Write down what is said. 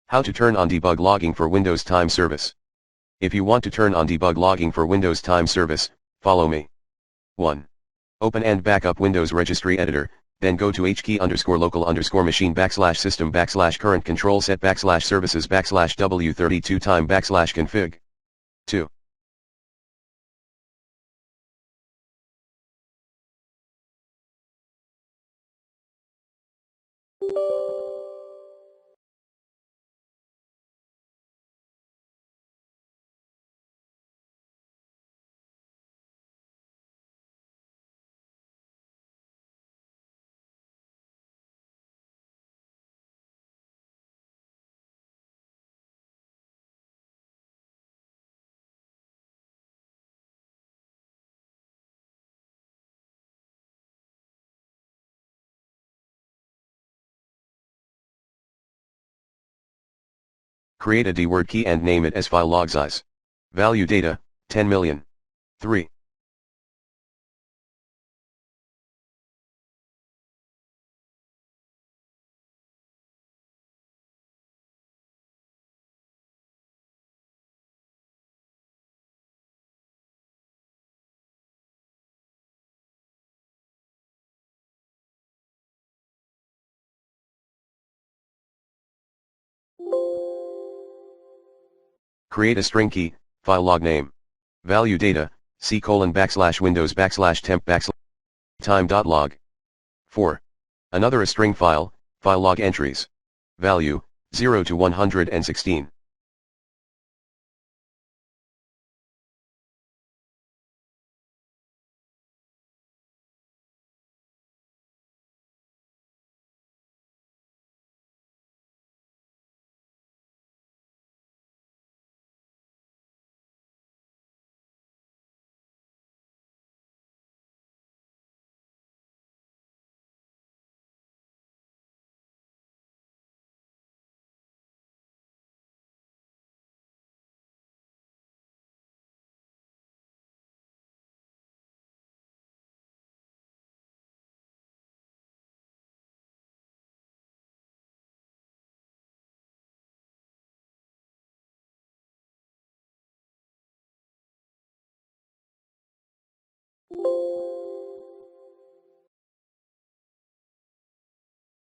How to turn on debug logging for Windows Time Service. If you want to turn on debug logging for Windows Time Service, follow me. 1. Open and backup Windows Registry Editor, then go to hkey_local_machine /system/current control set /services /w32 time /config. 2. Create a dword key and name it as file log size. Value data, 10 million. 3. Create a string key, file log name. Value data, c:\windows\temp\time.log. 4. Another a string file log entries. Value, 0 to 116.